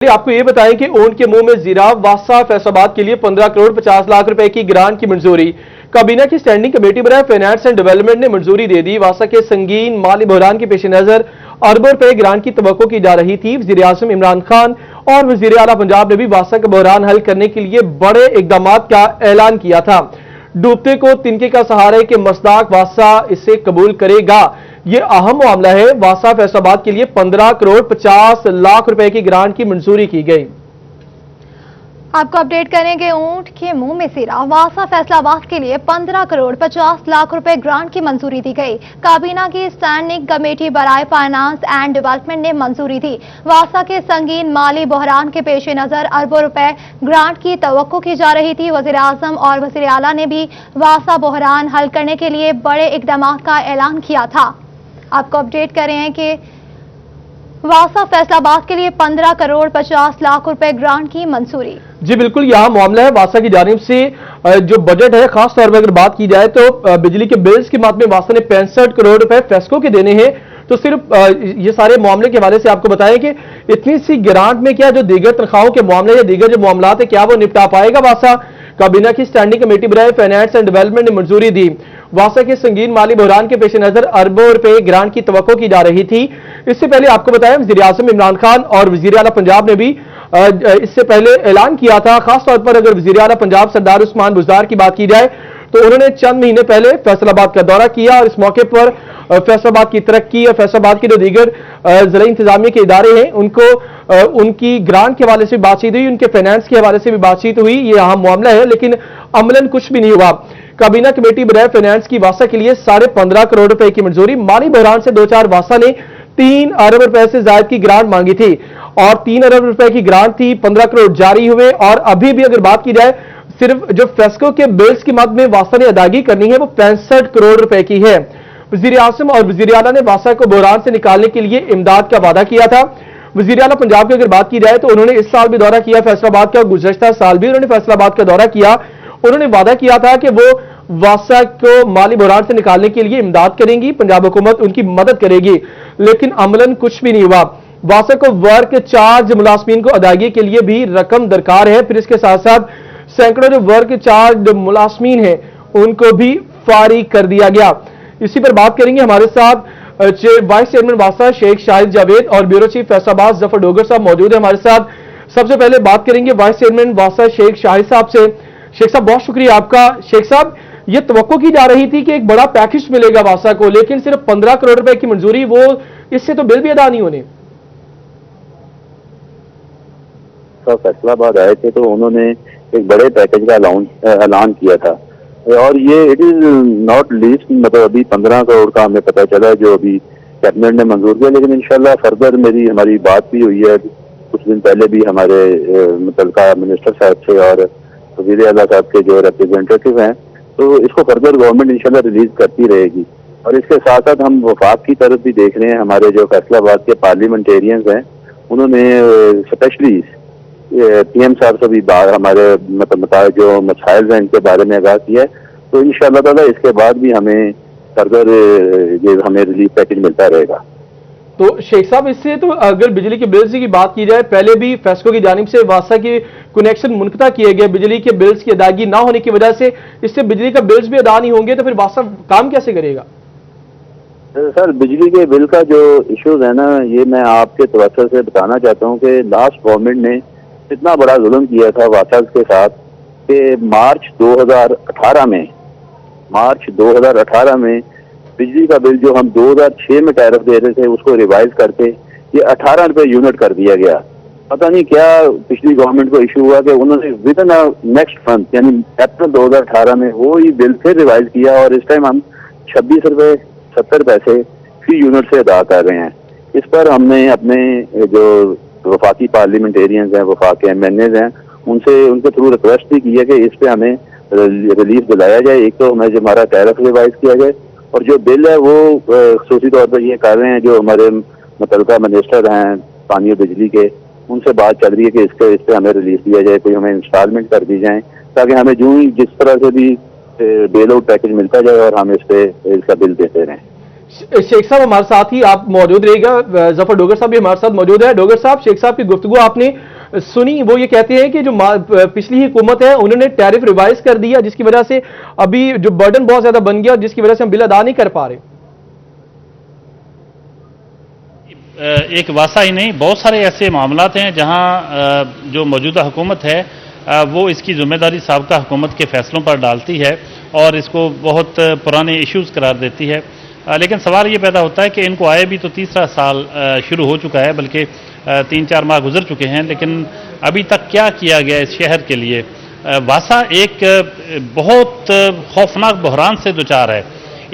आपको ये बताएं कि ऊंट के मुंह में जीरा वासा फैसलाबाद के लिए 15 करोड़ 50 लाख रुपए की ग्रांट की मंजूरी। काबीना की स्टैंडिंग कमेटी बराए फाइनेंस एंड डेवलपमेंट ने मंजूरी दे दी। वासा के संगीन माली बहरान के पेश नजर अरबों रुपए ग्रांट की तवक्को की जा रही थी। वजीर आजम इमरान खान और वजीर आला पंजाब ने भी वासा का बहरान हल करने के लिए बड़े इकदाम का ऐलान किया था। डूबते को तिनके का सहारा के मसदाक वासा इसे कबूल करेगा, ये अहम मामला है। वासा फैसलाबाद के लिए 15 करोड़ 50 लाख रुपए की ग्रांट की मंजूरी की गई। आपको अपडेट करेंगे ऊंट के मुंह में सिरा। वासा फैसलाबाद के लिए 15 करोड़ 50 लाख रुपए ग्रांट की मंजूरी दी गई। काबीना की स्टैंडिंग कमेटी बराए फाइनेंस एंड डेवलपमेंट ने मंजूरी दी। वासा के संगीन माली बहरान के पेश नजर अरबों रुपए ग्रांट की तवक्को की जा रही थी। वजीर आजम और वजीर आला ने भी वासा बहरान हल करने के लिए बड़े इकदाम का ऐलान किया था। आपको अपडेट कर रहे हैं कि वासा फैसलाबाद के लिए 15 करोड़ 50 लाख रुपए ग्रांट की मंजूरी। जी बिल्कुल, यहाँ मामला है वासा की जानिब से जो बजट है, खास तौर पर अगर बात की जाए तो बिजली के बिल्स की मद में वासा ने 65 करोड़ रुपए फेस्को के देने हैं। तो सिर्फ ये सारे मामले के हवाले से आपको बताएं कि इतनी सी ग्रांट में क्या जो दीगर तनख्वाहों के मामले या दीगर जो मामला है क्या वो निपटा पाएगा वासा? काबीना की स्टैंडिंग कमेटी बराए फाइनेंस एंड डेवलपमेंट ने मंजूरी दी। वासा के संगीन माली बहरान के पेश नजर अरबों रुपए ग्रांट की तवक्को की जा रही थी। इससे पहले आपको बताया वजीर आजम इमरान खान और वजीर आला पंजाब ने भी इससे पहले ऐलान किया था। खासतौर पर अगर वजीर आला पंजाब सरदार उस्मान बुज़दार की बात की जाए तो उन्होंने चंद महीने पहले फैसलाबाद का दौरा किया और इस मौके पर फैसलाबाद की तरक्की और फैसलाबाद के जो दीगर जिला इंतजामिया के इदारे हैं उनको उनकी ग्रांट के हवाले से भी बातचीत हुई, उनके फाइनेंस के हवाले से भी बातचीत हुई। ये अहम मामला है, लेकिन अमलन कुछ भी नहीं हुआ। काबीना कमेटी बराए फाइनेंस की वासा के लिए 15.5 करोड़ रुपए की मंजूरी। माली बहरान से 2-4 वासा ने 3 अरब रुपए से ज्यादा की ग्रांट मांगी थी और 3 अरब रुपए की ग्रांट थी। 15 करोड़ जारी हुए और अभी भी अगर बात की जाए सिर्फ जो फेस्को के बिल्स की मद में वासा ने अदायगी करनी है वो 65 करोड़ रुपए की है। वजीर आजम और वजीर आला ने वासा को बहरान से निकालने के लिए इमदाद का वादा किया था। वजीर आला पंजाब की अगर बात की जाए तो उन्होंने इस साल भी दौरा किया फैसलाबाद का, गुज़श्ता साल भी उन्होंने फैसलाबाद का दौरा किया। उन्होंने वादा किया था कि वो वासा को माली बहरान से निकालने के लिए इमदाद करेंगी, पंजाब हुकूमत उनकी मदद करेगी, लेकिन अमलन कुछ भी नहीं हुआ। वासा को वर्क चार्ज मुलाजमीन को अदायगी के लिए भी रकम दरकार है। फिर इसके साथ साथ सैकड़ों जो वर्क चार्ज मुलाजमीन है उनको भी फारिग कर दिया गया। इसी पर बात करेंगे, हमारे साथ वाइस चेयरमैन वासा शेख शाहिद जावेद और ब्यूरो चीफ फैसलाबाद जफर डोगर साहब मौजूद है हमारे साथ। सबसे पहले बात करेंगे वाइस चेयरमैन वासा शेख शाहिद साहब से। शेख साहब बहुत शुक्रिया आपका। शेख साहब, ये तवक्को की जा रही थी कि एक बड़ा पैकेज मिलेगा वासा को, लेकिन सिर्फ 15 करोड़ रुपए की मंजूरी, वो इससे तो बिल भी अदा नहीं होने। फैसलाबाद आए थे तो उन्होंने एक बड़े पैकेज का ऐलान किया था और ये इट इज नॉट लीस्ट, मतलब अभी 15 करोड़ का हमें पता चला जो अभी कैबिनेट ने मंजूर किया, लेकिन इंशाल्लाह फर्दर हमारी बात भी हुई है कुछ दिन पहले भी हमारे मुतल्लिका मिनिस्टर साहब से और वज़ीर आला साहब के जो रिप्रेजेंटेटिव हैं, तो इसको फर्दर गवर्नमेंट इंशाल्लाह रिलीज करती रहेगी। और इसके साथ साथ हम वफाक की तरफ भी देख रहे हैं। हमारे जो फैसलाबाद के पार्लियामेंटेरियंस हैं उन्होंने स्पेशली पीएम साहब से भी हमारे मतलब जो मसाइल हैं इनके बारे में आगाह किया है, तो इंशाअल्लाह ताला इसके बाद भी हमें फर्दर ये हमें रिलीफ पैकेज मिलता रहेगा। तो शेख साहब, इससे तो अगर बिजली के बिल्स की बात की जाए, पहले भी फेस्को की जानिब से वासा के कनेक्शन मुनक़ता किए गए, बिजली के बिल्स की अदायगी ना होने की वजह से इससे बिजली का बिल्स भी अदा नहीं होंगे, तो फिर वासा काम कैसे करेगा? सर, बिजली के बिल का जो इश्यूज है ना, ये मैं आपके तवज्जो से बताना चाहता हूँ कि लास्ट गवर्नमेंट ने इतना बड़ा जुल्म किया था वासा के साथ कि मार्च 2018 में बिजली का बिल जो हम 2006 में टैरिफ दे रहे थे उसको रिवाइज करके ये 18 रुपए यूनिट कर दिया गया। पता नहीं क्या पिछली गवर्नमेंट को इशू हुआ कि उन्होंने विद इन नेक्स्ट मंथ यानी अप्रैल 2018 में वो ही बिल फिर रिवाइज किया और इस टाइम हम 26 रुपए 70 पैसे फी यूनिट से अदा कर रहे हैं। इस पर हमने अपने जो वफाकी पार्लियामेंटेरियंस हैं, वफाक के MNAs हैं, उनके थ्रू रिक्वेस्ट भी की है कि इस पे हमें रिलीफ दिलाया जाए। एक तो हमें जो हमारा टैरिफ रिवाइज किया जाए और जो बिल है वो खसूसी तौर पर ये कर रहे हैं जो हमारे मुतल्लिका मिनिस्टर हैं पानी और बिजली के, उनसे बात चल रही है कि इस पे हमें रिलीफ दिया जाए, कोई हमें इंस्टॉलमेंट कर दी जाए ताकि हमें जो ही जिस तरह से भी बेल आउट पैकेज मिलता जाए और हम इस पे इसका बिल देते रहें। शेख साहब हमारे साथ ही आप मौजूद रहेगा, जफर डोगर साहब भी हमारे साथ मौजूद है। डोगर साहब, शेख साहब की गुफ्तगू आपने सुनी, वो ये कहते हैं कि जो पिछली हुकूमत है उन्होंने टैरिफ रिवाइज कर दिया, जिसकी वजह से अभी जो बर्डन बहुत ज्यादा बन गया, जिसकी वजह से हम बिल अदा नहीं कर पा रहे। एक वासा ही नहीं, बहुत सारे ऐसे मामलात हैं जहां जो मौजूदा हुकूमत है वो इसकी जिम्मेदारी साबका हुकूमत के फैसलों पर डालती है और इसको बहुत पुराने इश्यूज करार देती है। लेकिन सवाल ये पैदा होता है कि इनको आए भी तो तीसरा साल शुरू हो चुका है, बल्कि 3-4 माह गुजर चुके हैं, लेकिन अभी तक क्या किया गया इस शहर के लिए। वासा एक बहुत खौफनाक बहरान से दुचार है।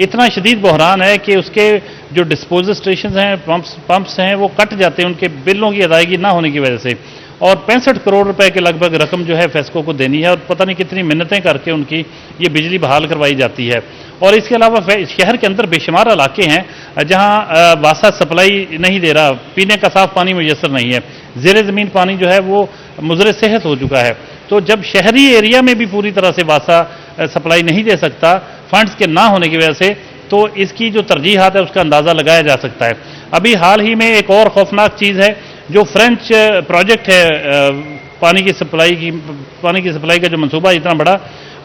इतना शदीद बहरान है कि उसके जो डिस्पोजल स्टेशन हैं, पंप्स हैं, वो कट जाते हैं उनके बिलों की अदायगी ना होने की वजह से, और 65 करोड़ रुपए के लगभग रकम जो है फेस्को को देनी है, और पता नहीं कितनी मिन्नतें करके उनकी ये बिजली बहाल करवाई जाती है। और इसके अलावा शहर के अंदर बेशुमार इलाके हैं जहां वासा सप्लाई नहीं दे रहा, पीने का साफ पानी मुयसर नहीं है, ज़ेरे ज़मीन पानी जो है वो मुज़र सेहत हो चुका है। तो जब शहरी एरिया में भी पूरी तरह से वासा सप्लाई नहीं दे सकता फंड्स के ना होने की वजह से, तो इसकी जो तरजीहात है उसका अंदाज़ा लगाया जा सकता है। अभी हाल ही में एक और खौफनाक चीज़ है, जो फ्रेंच प्रोजेक्ट है पानी की सप्लाई का जो मंसूबा इतना बड़ा,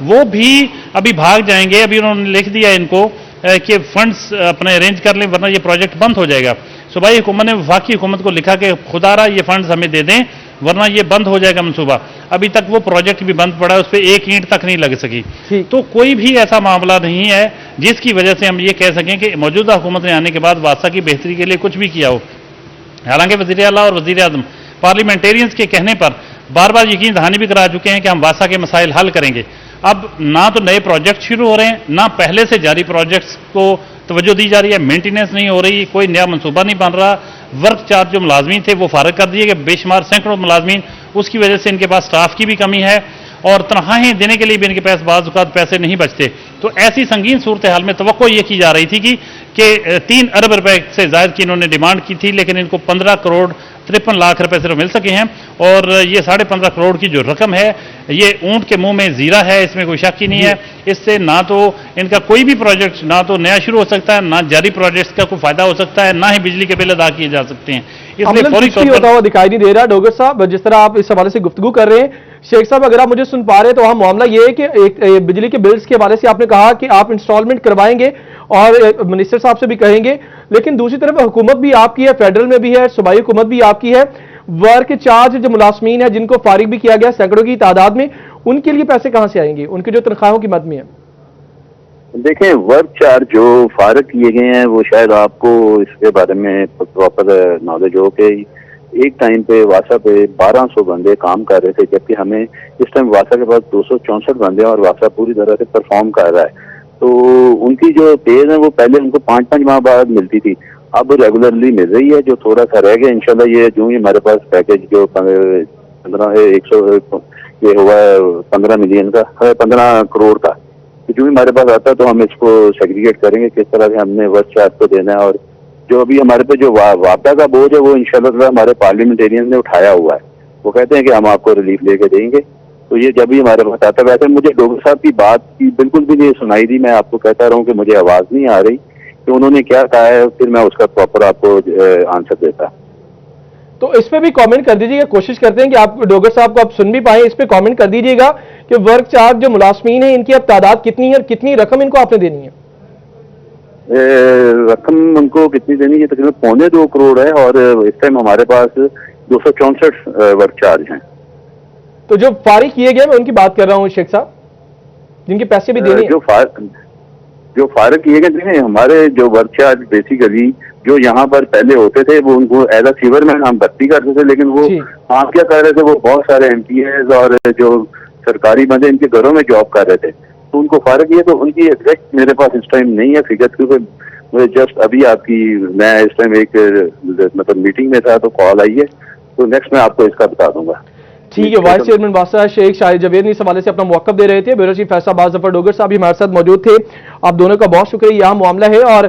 वो भी अभी भाग जाएंगे। अभी उन्होंने लिख दिया इनको कि फंड्स अपने अरेंज कर लें वरना ये प्रोजेक्ट बंद हो जाएगा। सूबाई हुकूमत ने वफाकी हुकूमत को लिखा कि खुदारा ये फंड्स हमें दे दें वरना ये बंद हो जाएगा मंसूबा। अभी तक वो प्रोजेक्ट भी बंद पड़ा है, उस पर एक ईंट तक नहीं लग सकी। तो कोई भी ऐसा मामला नहीं है जिसकी वजह से हम ये कह सकें कि मौजूदा हुकूमत ने आने के बाद वासा की बेहतरी के लिए कुछ भी किया हो। हालांकि वज़ीर आला और वज़ीर आज़म पार्लियामेंटेरियंस के कहने पर बार बार यकीन दहानी भी करा चुके हैं कि हम वासा के मसाइल हल करेंगे। अब ना तो नए प्रोजेक्ट शुरू हो रहे हैं, ना पहले से जारी प्रोजेक्ट्स को तवज्जो दी जा रही है, मेंटेनेंस नहीं हो रही, कोई नया मनसूबा नहीं बन रहा। वर्क चार्ज जो मुलाजमीन थे वो फारग कर दिए गए, बेशुमार सैकड़ों मुलाजमीन, उसकी वजह से इनके पास स्टाफ की भी कमी है और तनख्वाहें देने के लिए भी इनके पास बाज़ औक़ात पैसे नहीं बचते। तो ऐसी संगीन सूरत हाल में तवक्को ये की जा रही थी कि 3 अरब रुपए से ज़ायद की इन्होंने डिमांड की थी, लेकिन इनको 15 करोड़ 53 लाख रुपए सिर्फ मिल सके हैं। और ये 15.5 करोड़ की जो रकम है ये ऊंट के मुंह में जीरा है, इसमें कोई शक ही नहीं है। इससे ना तो इनका कोई भी प्रोजेक्ट ना तो नया शुरू हो सकता है, ना जारी प्रोजेक्ट्स का कोई फायदा हो सकता है, ना ही बिजली के बिल अदा किए जा सकते हैं। इसलिए फौरी तौर पर होता हुआ दिखाई नहीं दे रहा। डोगर साहब, जिस तरह आप इस हवाले से गुफ्तगू कर रहे हैं, शेख साहब अगर आप मुझे सुन पा रहे हैं तो वहां मामला ये है कि एक बिजली के बिल्स के हवाले से आपने कहा कि आप इंस्टॉलमेंट करवाएंगे और मिनिस्टर साहब से भी कहेंगे, लेकिन दूसरी तरफ हुकूमत भी आपकी है, फेडरल में भी है, सूबाई हुकूमत भी आपकी है। वर्क चार्ज जो मुलाजमीन है जिनको फारिग भी किया गया सैकड़ों की तादाद में, उनके लिए पैसे कहां से आएंगे, उनकी जो तनख्वाहों की मद में है? देखें, वर्क चार्ज जो फारिग किए गए हैं वो शायद आपको इसके बारे में प्रॉपर नॉलेज हो कि एक टाइम पे वासा पे 1200 बंदे काम कर रहे थे, जबकि हमें इस टाइम वासा के पास 264 बंदे हैं और वासा पूरी तरह से परफॉर्म कर रहा है। तो उनकी जो पेज है वो पहले उनको 5-5 माह बाद मिलती थी, अब रेगुलरली मिल रही है। जो थोड़ा सा रह गया इंशाल्लाह ये जो ही हमारे पास पैकेज जो 15 मिलियन का 15 करोड़ का जो भी हमारे पास आता है तो हम इसको सेग्रीगेट करेंगे किस तरह से हमने वर्क चार्ज को देना है। और जो अभी हमारे पे जो वापदा का बोझ है वो इंशाल्लाह हमारे पार्लियामेंटेरियन ने उठाया हुआ है। वो कहते हैं कि हम आपको रिलीफ लेके देंगे, तो ये जब भी हमारे पास आता है। वैसे मुझे डोगर साहब की बात की बिल्कुल भी नहीं सुनाई दी, मैं आपको कहता रहा हूँ कि मुझे आवाज नहीं आ रही कि उन्होंने क्या कहा है, फिर मैं उसका प्रॉपर आपको आंसर देता। तो इस पे भी कमेंट कर दीजिएगा, कोशिश करते हैं कि आप डोगर साहब को आप सुन भी पाए। इस पे कमेंट कर दीजिएगा कि वर्क चार्ज जो मुलाजमीन है इनकी अब तादाद कितनी है, कितनी रकम इनको आपने देनी है? रकम उनको कितनी देनी है? तकरीबन 2.25 करोड़ है और इस टाइम हमारे पास 264 वर्क चार्ज हैं। तो जो फारिग किए गए मैं उनकी बात कर रहा हूँ शेख साहब, जिनके पैसे भी देने जो फारिग किए गए हमारे जो वर्क चार्ज बेसिकली जो यहाँ पर पहले होते थे वो उनको एज अ सीवरमैन हम भर्ती करते थे, लेकिन वो आप क्या कर रहे थे, वो बहुत सारे एमपीएस और जो सरकारी बंदे इनके घरों में जॉब कर रहे थे, तो उनको फारिग किए। तो उनकी एग्जैक्ट मेरे पास इस टाइम नहीं है फिगर, क्योंकि मुझे जस्ट अभी मैं इस टाइम एक मतलब मीटिंग में था तो कॉल आई है, तो नेक्स्ट मैं आपको इसका बता दूंगा। ठीक है। वाइस चेयरमैन वासा शेख शाहिद जवेद ने इस हवाले से अपना मौक़िफ़ दे रहे थे। ब्यूरो चीफ फैसलाबाद जफर डोगर साहब भी हमारे साथ मौजूद थे। आप दोनों का बहुत शुक्रिया। यह मामला है और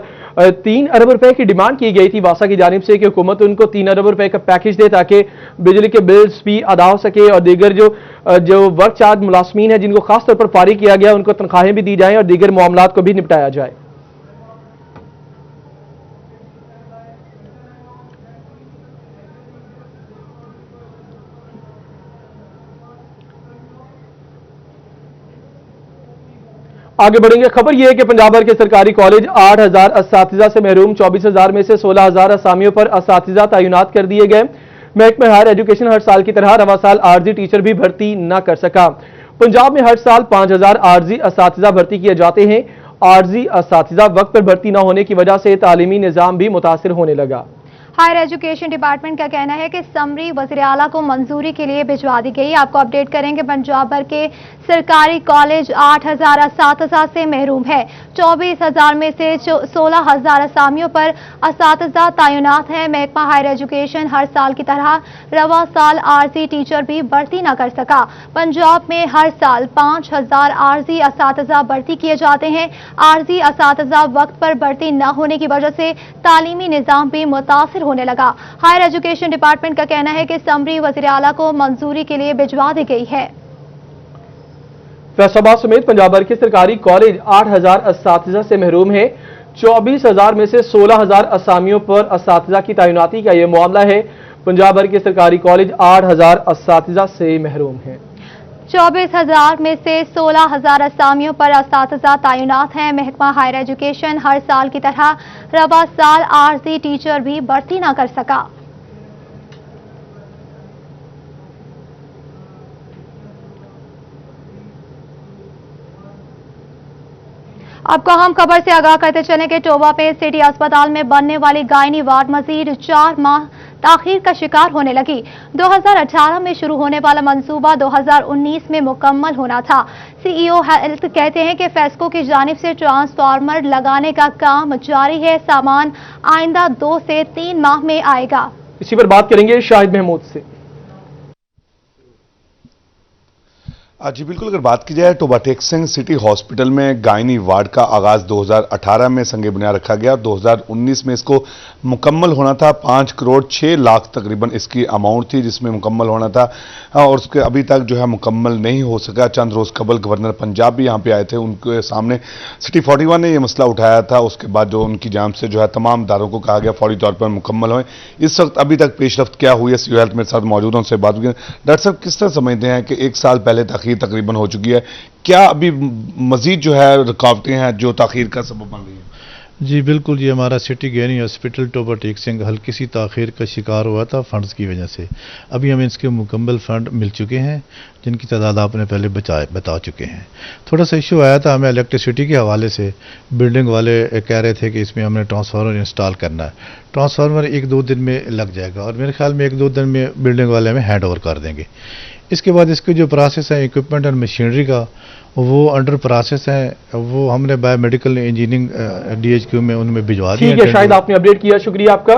3 अरब रुपए की डिमांड की गई थी वासा की जानिब से कि हुकूमत उनको 3 अरब रुपए का पैकेज दे ताकि बिजली के बिल्स भी अदा हो सके और दीगर जो वर्क चार्ज मुलाजमीन है जिनको खासतौर पर फारिग किया गया उनको तनख्वाहें भी दी जाएं और दीगर मामलात को भी निपटाया जाए। आगे बढ़ेंगे। खबर यह है कि पंजाब भर के सरकारी कॉलेज 8,000 असातिज़ा से महरूम, 24,000 में से 16,000 असामियों पर असातिज़ा तैनात कर दिए गए। महकमा हायर एजुकेशन हर साल की तरह रवा साल आर्जी टीचर भी भर्ती न कर सका। पंजाब में हर साल 5,000 आर्जी असातिज़ा भर्ती किए जाते हैं। आर्जी असातिज़ा वक्त पर भर्ती न होने की वजह से तालीमी निज़ाम भी मुतासिर होने लगा। हायर एजुकेशन डिपार्टमेंट का कहना है कि समरी वज़ीर आला को मंजूरी के लिए भिजवा दी गई। आपको अपडेट करेंगे। पंजाब भर के सरकारी कॉलेज 8,000 असातिज़ा से महरूम है। 24,000 में से 16,000 असामियों पर असातिज़ा तैनात हैं। महकमा हायर एजुकेशन हर साल की तरह रवा साल आरजी टीचर भी भर्ती न कर सका। पंजाब में हर साल 5,000 आरजी असातिज़ा भर्ती किए जाते हैं। आरजी असातिज़ा वक्त पर भर्ती न होने की वजह से तालीमी निज़ाम भी मुतासिर होने लगा। हायर एजुकेशन डिपार्टमेंट का कहना है कि समरी वज़ीर आला को मंजूरी के लिए भिजवा दी गई है। फैसलाबाद समेत पंजाब भर के सरकारी कॉलेज 8,000 असातिज़ा से महरूम है। 24,000 में से 16,000 असामियों पर असातिज़ा की तैनाती का यह मामला है। पंजाब भर के सरकारी कॉलेज 8,000 असातिज़ा से महरूम हैं। 24,000 में से 16,000 असामियों पर असातिज़ा तैनात हैं। महकमा हायर एजुकेशन हर साल की तरह रवा साल आरजी टीचर भी भर्ती न कर सका। आपको हम खबर से आगाह करते चलें कि टोबा पे सिटी अस्पताल में बनने वाली गायनी वार्ड मजीद 4 माह ताखीर का शिकार होने लगी। 2018 में शुरू होने वाला मंसूबा 2019 में मुकम्मल होना था। सीईओ हेल्थ कहते हैं कि फेस्को की जानिब से ट्रांसफार्मर लगाने का काम जारी है। सामान आइंदा 2 से 3 माह में आएगा। इसी पर बात करेंगे शाहिद महमूद से। जी बिल्कुल, अगर बात की जाए टोबा टेक सिंह सिटी हॉस्पिटल में गायनी वार्ड का आगाज 2018 में संगे बुनियाद रखा गया। 2019 में इसको मुकम्मल होना था। 5 करोड़ 6 लाख तकरीबन इसकी अमाउंट थी जिसमें मुकम्मल होना था, और उसके अभी तक जो है मुकम्मल नहीं हो सका। चंद रोज कबल गवर्नर पंजाब भी यहाँ पे आए थे, उनके सामने सिटी 41 ने यह मसला उठाया था। उसके बाद जो उनकी जानिब से जो है तमाम इदारों को कहा गया फौरी तौर पर मुकम्मल होए। इस वक्त अभी तक पेशरफ्त क्या हुई है, सीईओ हेल्थ मेरे साथ मौजूद, उनसे बात हुई। डॉक्टर साहब, किस तरह समझते हैं कि 1 साल पहले तकरीबन हो चुकी है, क्या अभी मजीद जो है रुकावटें हैं जो ताखीर का सबब बन रही है? जी बिल्कुल, ये हमारा सिटी गैनी हॉस्पिटल टोबा टेक सिंह हल्की सी ताखीर का शिकार हुआ था फंड्स की वजह से। अभी हमें इसके मुकम्मल फंड मिल चुके हैं जिनकी तादाद आपने पहले बता चुके हैं। थोड़ा सा इशू आया था हमें इलेक्ट्रिसिटी के हवाले से। बिल्डिंग वाले कह रहे थे कि इसमें हमने ट्रांसफार्मर इंस्टॉल करना है। ट्रांसफार्मर 1-2 दिन में लग जाएगा और मेरे ख्याल में 1-2 दिन में बिल्डिंग वाले हमें हैंड ओवर कर देंगे। इसके बाद इसके जो प्रोसेस है इक्विपमेंट और मशीनरी का, वो अंडर प्रोसेस है। वो हमने बायोमेडिकल इंजीनियरिंग DHQ में उनमें भिजवा दिया। ठीक है शायद आपने अपडेट किया, शुक्रिया आपका।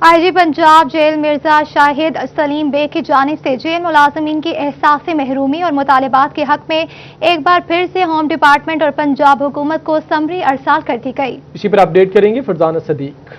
आईजी पंजाब जेल मिर्जा शाहिद सलीम बेग की जानिब से जेल मुलाजमीन की एहसास महरूमी और मुतालबात के हक में एक बार फिर से होम डिपार्टमेंट और पंजाब हुकूमत को समरी अरसाल कर दी गई। इसी पर अपडेट करेंगे फरजाना सदीक।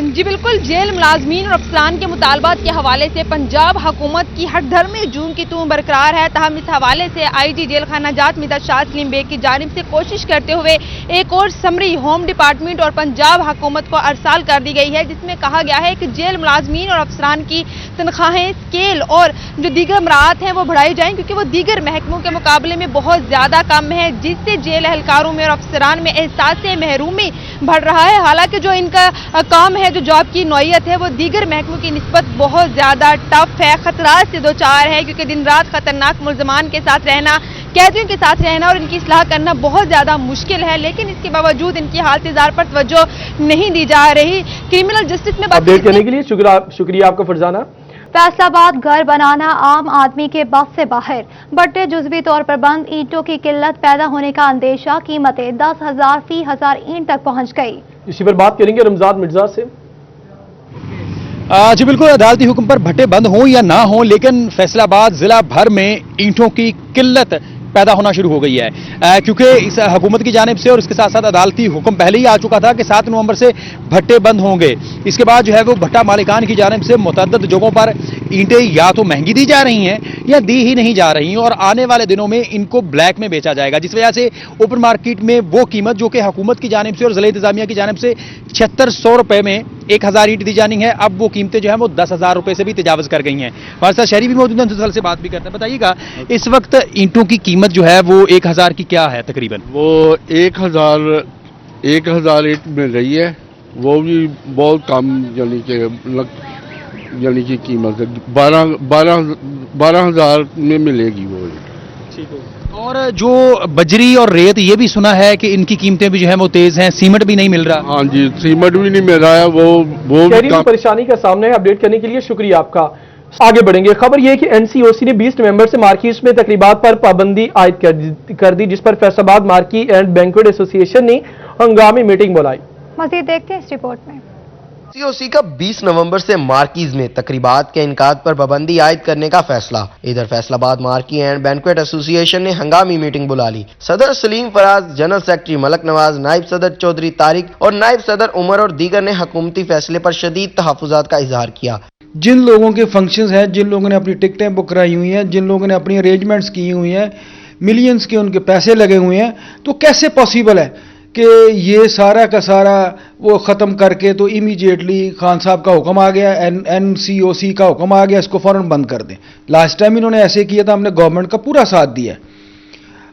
जी बिल्कुल, जेल मुलाजमीन और अफसरान के मुतालबात के हवाले से पंजाब हुकूमत की हर धर्मी जून की तूम बरकरार है। तहम इस हवाले से आईजी जेल खाना जात मिर्जा शाहिद सलीम बेग की जानिब से कोशिश करते हुए एक और समरी होम डिपार्टमेंट और पंजाब हुकूमत को अरसाल कर दी गई है, जिसमें कहा गया है कि जेल मुलाजमीन और अफसरान की तनख्वाहें, स्केल और जो दीगर मराहत हैं वो बढ़ाई जाएं, क्योंकि वो दीगर महकमों के मुकाबले में बहुत ज़्यादा कम है, जिससे जेल एहलकारों में और अफसरान में एहसास महरूमी बढ़ रहा है। हालांकि जो इनका काम है, जो जॉब की नौयत है, वो दीगर महकमों की निस्बत बहुत ज्यादा टफ है, खतरात से दो चार है, क्योंकि दिन रात खतरनाक मुल्जमान के साथ रहना, कैदियों के साथ रहना और इनकी इस्लाह करना बहुत ज्यादा मुश्किल है। लेकिन इसके बावजूद इनकी हालत जार पर तवज्जो नहीं दी जा रही। क्रिमिनल जस्टिस में अपडेट करने के लिए शुक्रिया आपका फरजाना। फैसलाबाद घर बनाना आम आदमी के बस से बाहर। भट्टे जुज़वी तौर पर बंद, ईंटों की किल्लत पैदा होने का अंदेशा। कीमतें 10,000 फी 1000 ईंट तक पहुंच गई। इसी पर बात करेंगे रमजान मिर्जा से। जी बिल्कुल, अदालती हुक्म पर भट्टे बंद हों या ना हों, लेकिन फैसलाबाद जिला भर में ईंटों की किल्लत पैदा होना शुरू हो गई है, क्योंकि इस हुकूमत की जानिब से और इसके साथ साथ अदालती हुक्म पहले ही आ चुका था कि 7 नवंबर से भट्टे बंद होंगे। इसके बाद जो है वो भट्टा मालिकान की जानिब से मुतअद्दिद जगहों पर ईंटें या तो महंगी दी जा रही हैं या दी ही नहीं जा रही और आने वाले दिनों में इनको ब्लैक में बेचा जाएगा, जिस वजह से ओपन मार्केट में वो कीमत जो कि हुकूमत की जानिब से और ज़िला इंतजामिया की जानिब से 7600 रुपए में 1000 ईंट दी जानी है, अब वो कीमतें जो है वो 10,000 रुपए से भी तजावज कर गई हैं। हमारे साथ शहरी भी मौजूद हैं, उनसे से बात भी करते हैं। बताइएगा, इस वक्त ईंटों की कीमत जो है वो 1000 की क्या है तकरीबन? वो 1000 ईंट मिल रही है, वो भी बहुत कम यानी कि कीमत है 12,000 में मिलेगी वो ईंट। और जो बजरी और रेत, ये भी सुना है कि इनकी कीमतें भी जो है वो तेज हैं, सीमेंट भी नहीं मिल रहा। हाँ जी, सीमेंट भी नहीं मिल रहा है, वो भी शहरी परेशानी का सामना है। अपडेट करने के लिए शुक्रिया आपका। आगे बढ़ेंगे। खबर यह है कि एनसीओसी ने 20 नवंबर से मार्किट में तकरीबात पर पाबंदी आयद कर दी, जिस पर Faisalabad market and banquet association ने हंगामी मीटिंग बुलाई। मजीद देखते हैं इस रिपोर्ट में। एनसीओसी का 20 नवंबर से मार्कीज में तकरीबात के इनकाद पर पाबंदी आयद करने का फैसला। इधर Faisalabad marquee and banquet association ने हंगामी मीटिंग बुला ली। सदर सलीम फराज, जनरल सेक्रेटरी मलक नवाज, नायब सदर चौधरी तारिक और नायब सदर उमर और दीगर ने हुकूमती फैसले पर शदीद तहफ्फुज़ात का इजहार किया। जिन लोगों के फंक्शंस हैं, जिन लोगों ने अपनी टिकटें बुक कराई हुई हैं, जिन लोगों ने अपनी अरेंजमेंट्स की हुई हैं, मिलियंस के उनके पैसे लगे हुए हैं, तो कैसे पॉसिबल है कि ये सारा का सारा वो ख़त्म करके तो इमीडिएटली खान साहब का हुक्म आ गया, एनसीओसी का हुक्म आ गया, इसको फ़ौरन बंद कर दें। लास्ट टाइम इन्होंने ऐसे किया था, हमने गवर्नमेंट का पूरा साथ दिया।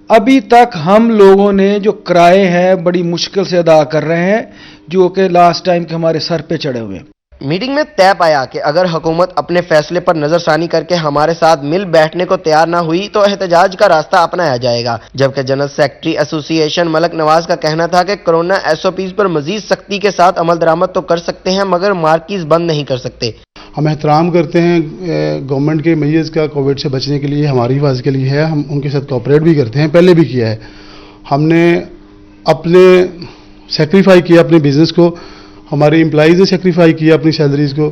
अभी तक हम लोगों ने जो किराए हैं बड़ी मुश्किल से अदा कर रहे हैं, जो कि लास्ट टाइम के हमारे सर पे चढ़े हुए हैं। मीटिंग में तय पाया कि अगर हुकूमत अपने फैसले पर नजरसानी करके हमारे साथ मिल बैठने को तैयार ना हुई तो एहतजाज का रास्ता अपनाया जाएगा। जबकि general secretary association Malik Nawaz का कहना था कि कोरोना एसओपीज पर मजीद सख्ती के साथ अमल दरामद तो कर सकते हैं, मगर मार्किज बंद नहीं कर सकते। हम एहतराम करते हैं गवर्नमेंट के मेजर्स का, कोविड से बचने के लिए, हमारी हिफाजत के लिए है, हम उनके साथ कोऑपरेट भी करते हैं, पहले भी किया है। हमने अपने सेक्रीफाई किया अपने बिजनेस को, हमारे एम्प्लॉइज ने सेक्रीफाई किया अपनी सैलरीज को।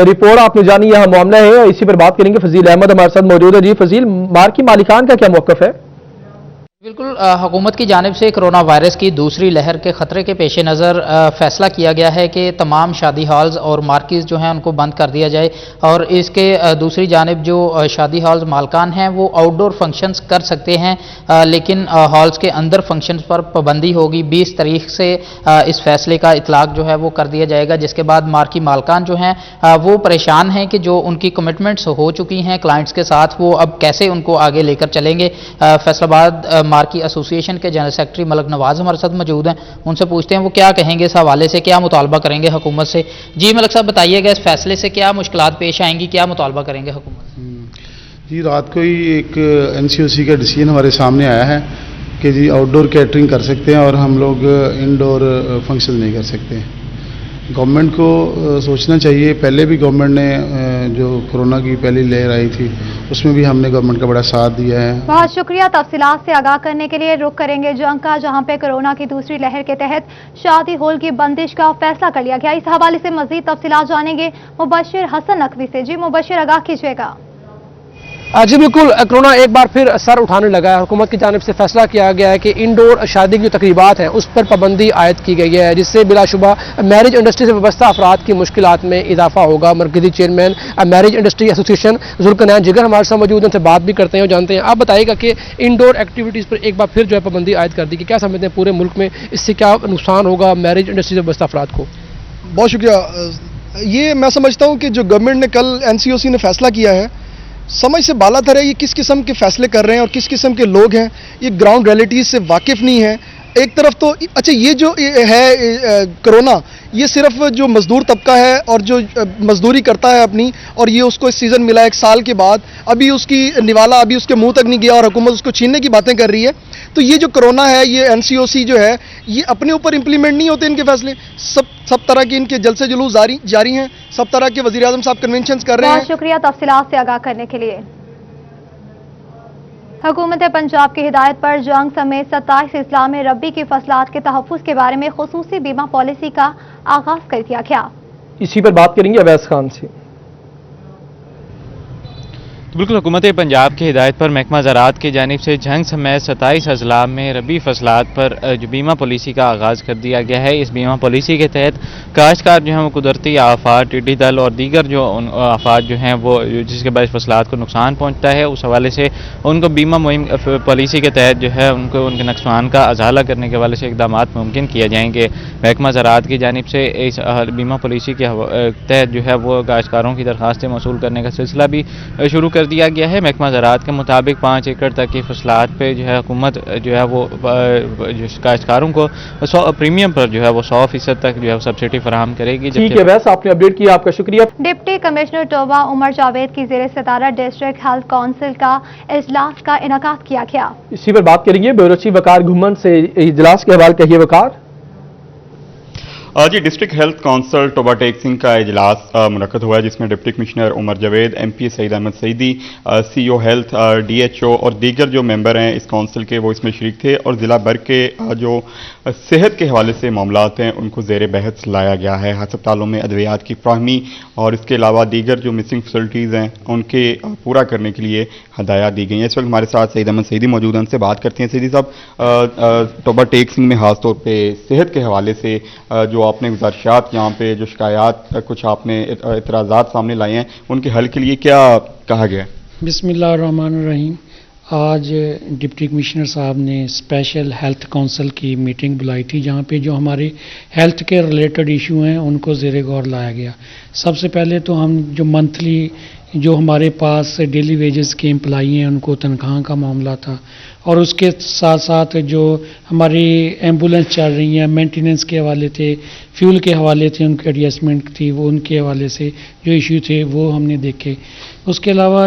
रिपोर्ट आपने जानी, यह मामला है, इसी पर बात करेंगे। फजील अहमद हमारे साथ मौजूद है। जी फजील, मार्की मालिकान का क्या मौकफ है? बिल्कुल, हुकूमत की जानिब से कोरोना वायरस की दूसरी लहर के ख़तरे के पेश नज़र फ़ैसला किया गया है कि तमाम शादी हॉल्स और मार्किज़ जो हैं उनको बंद कर दिया जाए, और इसके दूसरी जानिब जो शादी हॉल्स मालकान हैं वो आउटडोर फंक्शंस कर सकते हैं, लेकिन हॉल्स के अंदर फंक्शंस पर पाबंदी होगी। 20 तारीख से इस फैसले का इतलाक जो है वो कर दिया जाएगा, जिसके बाद मार्की मालकान जो हैं वो परेशान हैं कि जो उनकी कमिटमेंट्स हो चुकी हैं क्लाइंट्स के साथ, वो अब कैसे उनको आगे लेकर चलेंगे। फैसलाबाद मार्की एसोसिएशन के जनरल सेक्रेटरी मलक नवाज हमारे साथ मौजूद हैं, उनसे पूछते हैं वो क्या कहेंगे इस हवाले से, क्या मुतालबा करेंगे हुकूमत से। जी मलक साहब, बताइएगा इस फैसले से क्या मुश्किलात पेश आएंगी, क्या मुतालबा करेंगे हुकूमत? जी, रात को ही एक एनसीओसी का डिसीजन हमारे सामने आया है कि जी आउटडोर कैटरिंग कर सकते हैं और हम लोग इनडोर फंक्शन नहीं कर सकते। गवर्नमेंट को सोचना चाहिए, पहले भी गवर्नमेंट ने जो कोरोना की पहली लहर आई थी उसमें भी हमने गवर्नमेंट का बड़ा साथ दिया है। बहुत शुक्रिया। तफसीलात से आगाह करने के लिए रुख करेंगे जंग का, जहां पे कोरोना की दूसरी लहर के तहत शादी हॉल की बंदिश का फैसला कर लिया गया। इस हवाले से मजीद तफसीलात जानेंगे मुबशिर हसन नकवी से। जी मुबशिर, आगाह कीजिएगा। जी बिल्कुल, कोरोना एक बार फिर सर उठाने लगा है। हुकूमत की जानिब से फैसला किया गया है कि इंडोर शादी की जो तकरीबात हैं उस पर पाबंदी आयद की गई है, जिससे बिलाशुबा मैरिज इंडस्ट्री से वाबस्ता अफराद की मुश्किलात में इजाफा होगा। मरकजी chairman marriage industry association Zulqarnain Jigar हमारे साथ मौजूद हैं, उनसे बात भी करते हैं और जानते हैं। आप बताइएगा कि इंडोर एक्टिविटीज़ पर एक बार फिर जो है पाबंदी आयद कर दी कि क्या समझते हैं पूरे मुल्क में इससे क्या नुकसान होगा मैरिज इंडस्ट्री से वाबस्ता अफराद को? बहुत शुक्रिया। ये मैं समझता हूँ कि जो गवर्नमेंट ने कल एनसीओसी ने फैसला किया है, समझ से बालातर है। ये किस किस्म के फैसले कर रहे हैं और किस किस्म के लोग हैं, ये ग्राउंड रियलिटीज से वाकिफ नहीं है। एक तरफ तो अच्छा, ये जो है कोरोना, ये सिर्फ जो मजदूर तबका है और जो मजदूरी करता है अपनी, और ये उसको इस सीज़न मिला 1 साल के बाद, अभी उसकी निवाला अभी उसके मुंह तक नहीं गया और हुकूमत उसको छीनने की बातें कर रही है। तो ये जो कोरोना है, ये एनसीओसी जो है, ये अपने ऊपर इंप्लीमेंट नहीं होते इनके फैसले। सब तरह के इनके जलसे जुलूस जारी हैं, सब तरह के वज़ीर आज़म साहब कन्वेंशन कर रहे हैं। बहुत शुक्रिया तफसीलात से आगाह करने के लिए। हुकूमत पंजाब की हिदायत पर जंग समेत 27 अजला में रबी की फसलात के तहफ़्फ़ुज़ के बारे में खुसूसी बीमा पॉलिसी का आगाज कर दिया गया। इसी पर बात करेंगे अवैस खान से। تو بالکل حکومت پنجاب کی ہدایت پر محکمہ زراعت کی جانب سے جھنگ سمیت 27 اضلاع میں ربی فصلات پر جو بیمہ پالیسی کا آغاز کر دیا گیا ہے. اس بیمہ پالیسی کے تحت کاشتکار جو ہیں وہ قدرتی آفات، ٹڈی دل اور دیگر جو آفات جو ہیں وہ جس کے باعث فصلات کو نقصان پہنچتا ہے، اس حوالے سے ان کو بیمہ مہم پالیسی کے تحت جو ہے ان کو ان کے نقصان کا ازالہ کرنے کے حوالے سے اقدامات ممکن کیے جائیں گے. محکمہ زراعت کی جانب سے اس بیمہ پالیسی کے تحت جو ہے وہ کاشتکاروں کی درخواستیں موصول کرنے کا سلسلہ بھی شروع کر دیا گیا ہے. محکمہ زراعت کے مطابق 5 ایکڑ تک کی فصلات پہ جو ہے حکومت جو ہے وہ کاشتکاروں کو پریمیم پر جو ہے وہ 100% تک جو ہے سبسڈی فراہم کرے گی. ٹھیک ہے ویسے آپ نے اپڈیٹ کیا، آپ کا شکریہ. ڈپٹی کمشنر ٹوبہ عمر جاوید کی زیر صدارت ڈسٹرکٹ ہیلتھ کونسل کا اجلاس کا انعقاد کیا گیا. اسی پر بات کریں گے بیوروچی وقار گھمن سے، اجلاس کے حوالے کہیے وقار. جی district health council Toba Tek Singh کا اجلاس منعقد ہوا ہے، جس میں deputy commissioner Umar Javed, M P Saeed Ahmad Saeedi, C O health, D H O اور دیگر جو ممبر ہیں اس کونسل کے وہ اس میں شریک تھے. اور ضلع بھر کے جو صحت کے حوالے سے معاملات ہیں ان کو زیر بحث لایا گیا ہے. ہسپتالوں میں ادویات کی فراہمی اور اس کے علاوہ دیگر جو مسنگ فیسلٹیز ہیں ان کے پورا کرنے کے لیے ہدایات دی گئی ہیں. اس وقت ہمارے ساتھ سعید احمد سعیدی موجود ہیں، ان سے بات کرتے ہیں. سعیدی صاحب، ٹوبہ ٹیک سنگھ میں خاص طور پہ صحت کے حوالے سے جو آپ نے گزارشات یہاں پہ جو شکایات کچھ آپ نے اعتراضات سامنے لائے ہیں ان کے حل کے لیے کیا کہا گیا؟ بسم اللہ الرحمن الرحیم. آج ڈپٹی کمشنر صاحب نے اسپیشل ہیلتھ کونسل کی میٹنگ بلائی تھی، جہاں پہ جو ہمارے ہیلتھ کے ریلیٹڈ ایشو ہیں ان کو زیر غور لایا گیا. سب سے پہلے تو ہم جو منتھلی جو ہمارے پاس ڈیلی ویجز کے امپلائی ہیں ان کو تنخواہ کا معاملہ تھا، اور اس کے ساتھ ساتھ جو ہماری ایمبولینس چل رہی ہیں مینٹیننس کے حوالے تھے، فیول کے حوالے تھے، ان کی ایڈجسٹمنٹ تھی، وہ ان کے حوالے سے جو ایشو تھے وہ ہم نے دیکھے. اس کے علاوہ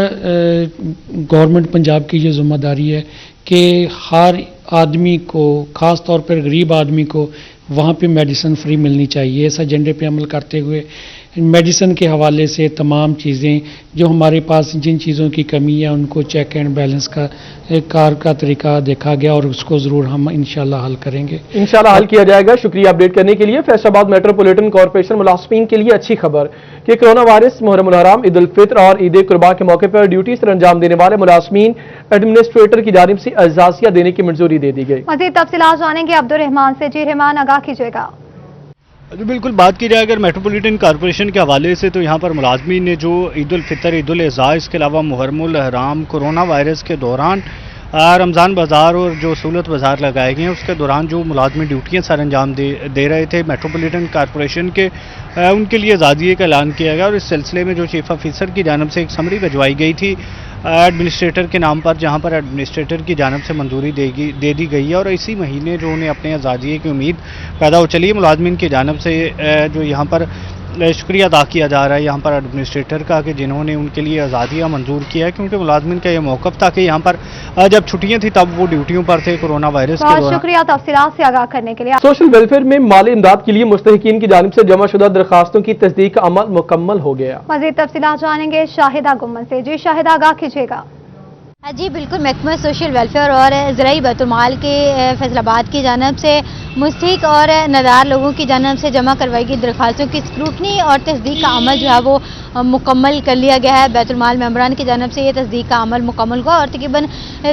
گورنمنٹ پنجاب کی جو ذمہ داری ہے کہ ہر آدمی کو، خاص طور پر غریب آدمی کو وہاں پہ میڈیسن فری ملنی چاہیے. اس ایجنڈے پہ عمل کرتے ہوئے میڈیسن کے حوالے سے تمام چیزیں جو ہمارے پاس جن چیزوں کی کمی ہے ان کو چیک اینڈ بیلنس کا کار کا طریقہ دیکھا گیا، اور اس کو ضرور ہم انشاءاللہ حل کریں گے. انشاءاللہ حل کیا جائے گا. شکریہ اپڈیٹ کرنے کے لیے. فیصل آباد میٹروپولیٹن کارپوریشن ملازمین کے لیے اچھی خبر کہ کرونا وائرس، محرم الحرام، عید الفطر اور عید قربان کے موقع پر ڈیوٹی سر انجام دینے والے ملازمین ایڈمنسٹریٹر کی جانب سے اعزازیہ دینے کی منظوری دے دی گئی. مزید تفصیلات جانیں گے عبدالرحمان سے. جی رحمان، آگاہ کیجیے گا. جو بالکل بات کی جائے اگر میٹروپولیٹن کارپوریشن کے حوالے سے، تو یہاں پر ملازمین نے جو عید الفطر، عید الاضحیٰ، اس کے علاوہ محرم الحرام، کرونا وائرس کے دوران رمضان بازار اور جو سہولت بازار لگائے گئے ہیں اس کے دوران جو ملازمین ڈیوٹیاں سر انجام دے رہے تھے میٹروپولیٹن کارپوریشن کے، ان کے لیے اعزازیے کا اعلان کیا گیا. اور اس سلسلے میں جو چیف آفیسر کی جانب سے ایک سمری بھجوائی گئی تھی ایڈمنسٹریٹر کے نام پر، جہاں پر ایڈمنسٹریٹر کی جانب سے منظوری دے دی گئی ہے. اور اسی مہینے جو انہیں اپنے اعزازیے کی امید پیدا ہو چلی ہے. ملازمین کی جانب سے جو یہاں پر شکریہ ادا کیا جا رہا ہے یہاں پر ایڈمنسٹریٹر کا کہ جنہوں نے ان کے لیے اعزازیہ منظور کیا ہے، کیونکہ ملازمین کا یہ موقف تھا کہ یہاں پر جب چھٹیاں تھیں تب وہ ڈیوٹیوں پر تھے کورونا وائرس کے دوران. شکریہ تفصیلات سے آگاہ کرنے کے لیے. سوشل ویلفیئر میں مالی امداد کے لیے مستحقین کی جانب سے جمع شدہ درخواستوں کی تصدیق کا عمل مکمل ہو گیا. مزید تفصیلات جانیں گے شاہدہ گمن سے. جی شاہدہ، آگاہ کیجیے گا. جی بالکل، محکمہ سوشل ویلفیئر اور زرعی بیت المال کے فیصل آباد کی جانب سے مستحق اور ندار لوگوں کی جانب سے جمع کروائی گئی درخواستوں کی اسکروٹنی اور تصدیق کا عمل جو ہے وہ مکمل کر لیا گیا ہے. بیت المال ممبران کی جانب سے یہ تصدیق کا عمل مکمل ہوا اور تقریباً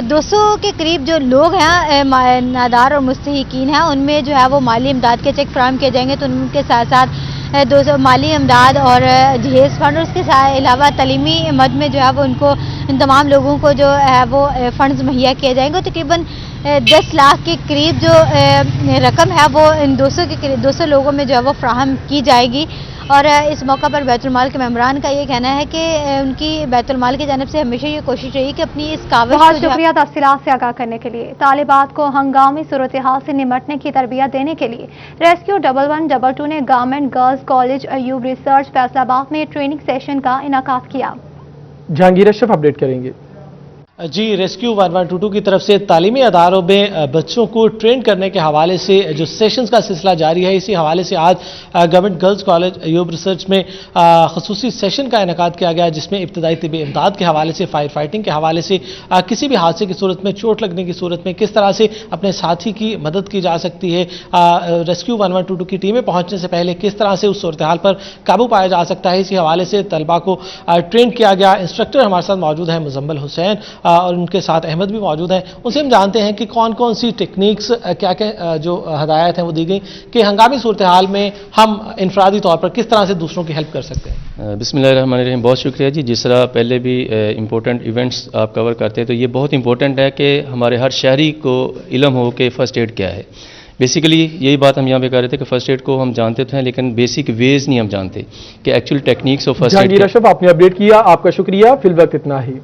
200 کے قریب جو لوگ ہیں ندار اور مستحقین ہیں ان میں جو ہے وہ مالی امداد کے چیک فراہم کیے جائیں گے. تو ان کے ساتھ ساتھ 200 مالی امداد اور جہیز فنڈ، اور اس کے علاوہ تعلیمی مد میں جو ہے وہ ان کو ان تمام لوگوں کو جو ہے وہ فنڈز مہیا کیے جائیں گے. تقریباً 10 لاکھ کے قریب جو رقم ہے وہ ان 200 لوگوں میں جو ہے وہ فراہم کی جائے گی. اور اس موقع پر بیت المال کے ممبران کا یہ کہنا ہے کہ ان کی بیت المال کی جانب سے ہمیشہ یہ کوشش رہی کہ اپنی اس کاوش بہت شکریہ تفصیلات سے آگاہ کرنے کے لیے. طالبات کو ہنگامی صورتحال سے نمٹنے کی تربیت دینے کے لیے ریسکیو 1122 نے government girls college Ayub research Faisal آباد میں ٹریننگ سیشن کا انعقاد کیا. جہانگیر اشرف اپڈیٹ کریں گے. جی ریسکیو 1122 کی طرف سے تعلیمی اداروں میں بچوں کو ٹرین کرنے کے حوالے سے جو سیشنز کا سلسلہ جاری ہے، اسی حوالے سے آج government girls college Ayub research میں خصوصی سیشن کا انعقاد کیا گیا، جس میں ابتدائی طبی امداد کے حوالے سے، فائر فائٹنگ کے حوالے سے، کسی بھی حادثے کی صورت میں، چوٹ لگنے کی صورت میں کس طرح سے اپنے ساتھی کی مدد کی جا سکتی ہے، ریسکیو 1122 کی ٹیمیں پہنچنے سے پہلے کس طرح سے اس صورتحال پر قابو پایا جا سکتا ہے، اسی حوالے سے طلباء کو ٹرین کیا گیا۔ انسٹرکٹر ہمارے ساتھ موجود ہیں مزمل حسین اور ان کے ساتھ احمد بھی موجود ہیں، ان سے ہم جانتے ہیں کہ کون کون سی ٹیکنیکس، کیا کیا جو ہدایات ہیں وہ دی گئی کہ ہنگامی صورتحال میں ہم انفرادی طور پر کس طرح سے دوسروں کی ہیلپ کر سکتے ہیں۔ بسم اللہ الرحمن الرحیم، بہت شکریہ جی۔ جس طرح پہلے بھی امپورٹنٹ ایونٹس آپ کور کرتے ہیں تو یہ بہت امپورٹنٹ ہے کہ ہمارے ہر شہری کو علم ہو کہ فرسٹ ایڈ کیا ہے۔ بیسیکلی یہی بات ہم یہاں پہ کر رہے تھے کہ فرسٹ ایڈ کو ہم جانتے تھے لیکن بیسک ویز نہیں ہم جانتے کہ actual techniques of first aid. Jahangir Ashraf, آپ نے اپڈیٹ کیا، آپ کا شکریہ۔ فی الوقت اتنا ہی۔